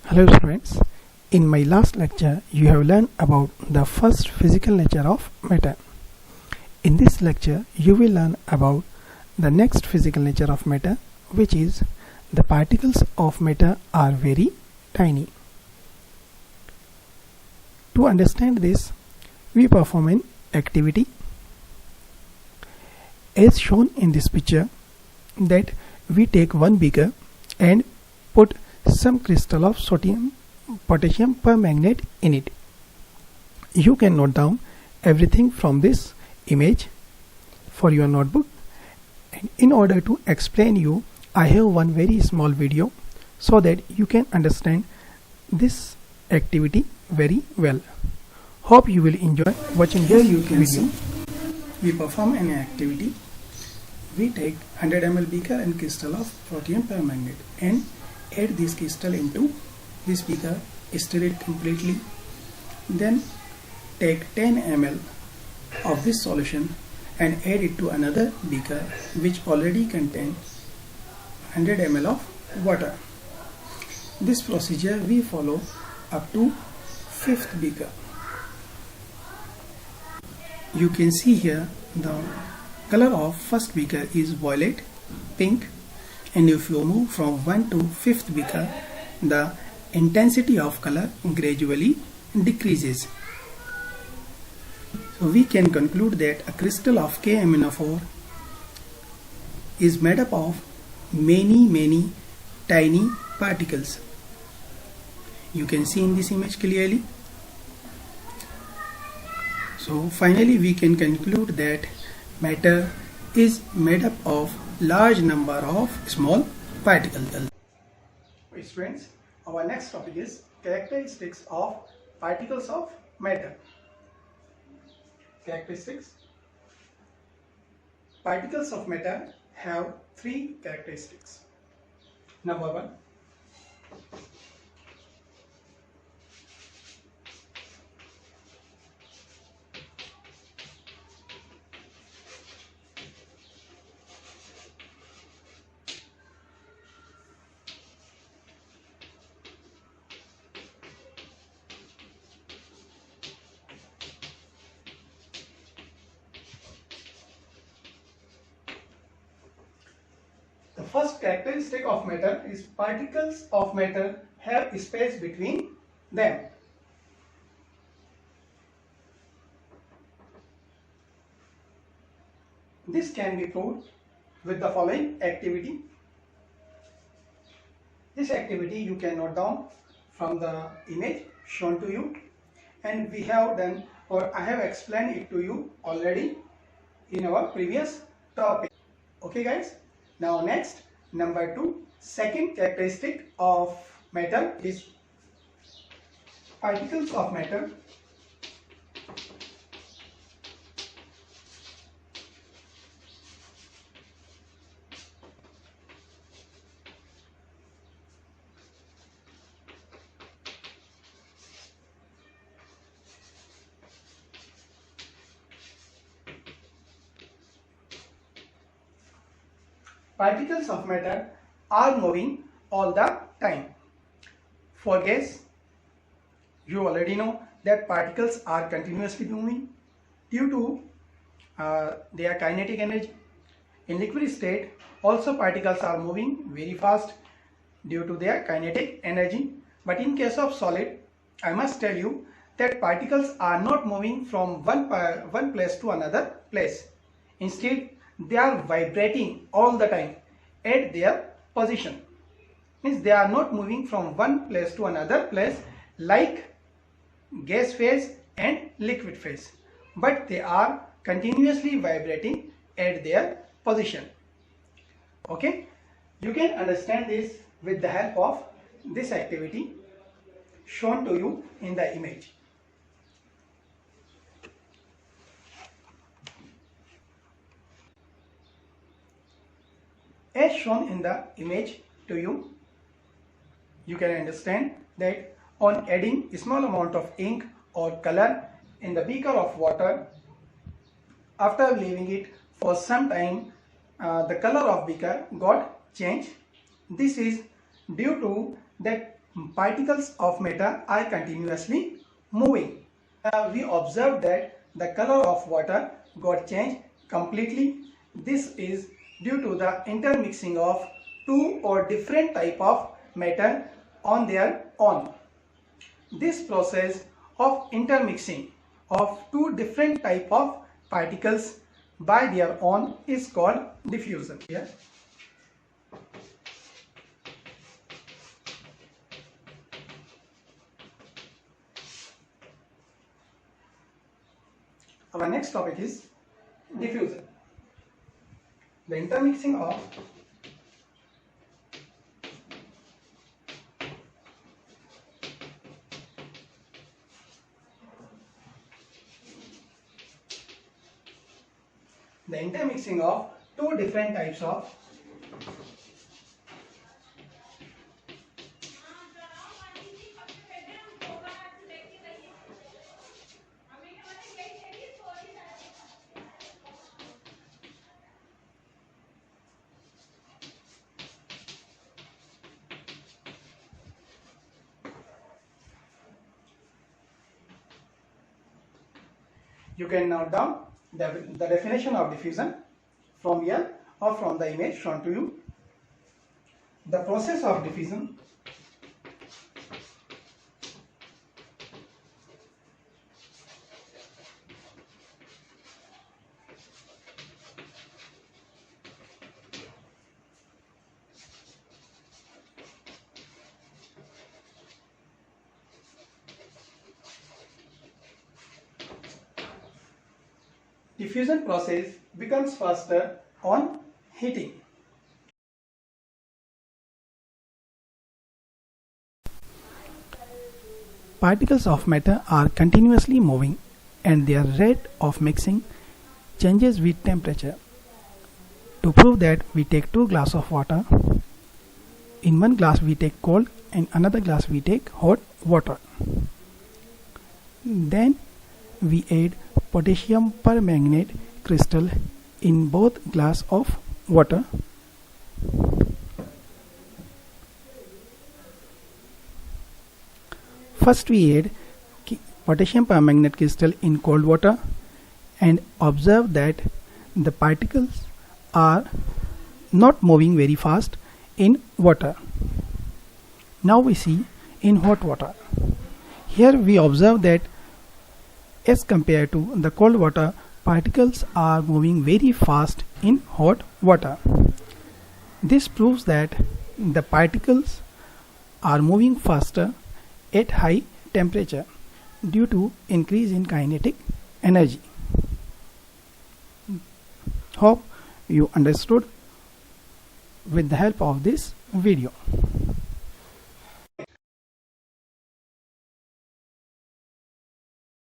Hello students, in my last lecture you have learned about the first physical nature of matter. In this lecture you will learn about the next physical nature of matter, which is the particles of matter are very tiny. To understand this, we perform an activity as shown in this picture, that we take one beaker and put some crystal of sodium potassium permanganate in it. You can note down everything from this image for your notebook, and in order to explain you, I have one very small video so that you can understand this activity very well. Hope you will enjoy watching this video. See, we perform an activity. We take 100 ml beaker and crystal of sodium permanganate and add this crystal into this beaker, stir it completely, then take 10 ml of this solution and add it to another beaker which already contains 100 ml of water. This procedure we follow up to 5th beaker. You can see here the color of first beaker is violet, pink, and if you move from 1 to 5th beaker, the intensity of color gradually decreases. So we can conclude that a crystal of KMnO4 is made up of many tiny particles. You can see in this image clearly. So finally we can conclude that matter is made up of large number of small particles. Students, our next topic is characteristics of particles of matter. Characteristics. Particles of matter have 3 characteristics. Number 1. The first characteristic of matter is particles of matter have space between them. This can be proved with the following activity. This activity you can note down from the image shown to you, and we have done, or I have explained it to you already in our previous topic. Okay guys, now next, number 2, second characteristic of matter is particles of matter particles of matter are moving all the time. For gas, you already know that particles are continuously moving due to their kinetic energy. In liquid state, also particles are moving very fast due to their kinetic energy. But in case of solid, I must tell you that particles are not moving from one place to another place. Instead, they are vibrating all the time at their position. Means they are not moving from one place to another place like gas phase and liquid phase, but they are continuously vibrating at their position. Okay, you can understand this with the help of this activity shown to you in the image. As shown in the image to you, you can understand that on adding a small amount of ink or color in the beaker of water, after leaving it for some time, the color of beaker got changed. This is due to that particles of matter are continuously moving. We observed that the color of water got changed completely. This is due to the intermixing of two or different type of matter on their own. This process of intermixing of two different type of particles by their own is called diffusion. Here. Our next topic is diffusion. The intermixing of two different types of You can note down the definition of diffusion from here or from the image shown to you. The process of diffusion diffusion process becomes faster on heating. Particles of matter are continuously moving and their rate of mixing changes with temperature. To prove that, we take two glasses of water. In one glass we take cold and another glass we take hot water. Then we add potassium permanganate crystal in both glass of water. First we add potassium permanganate crystal in cold water and observe that the particles are not moving very fast in water. Now we see in hot water. Here we observe that as compared to the cold water, particles are moving very fast in hot water. This proves that the particles are moving faster at high temperature due to increase in kinetic energy. Hope you understood with the help of this video.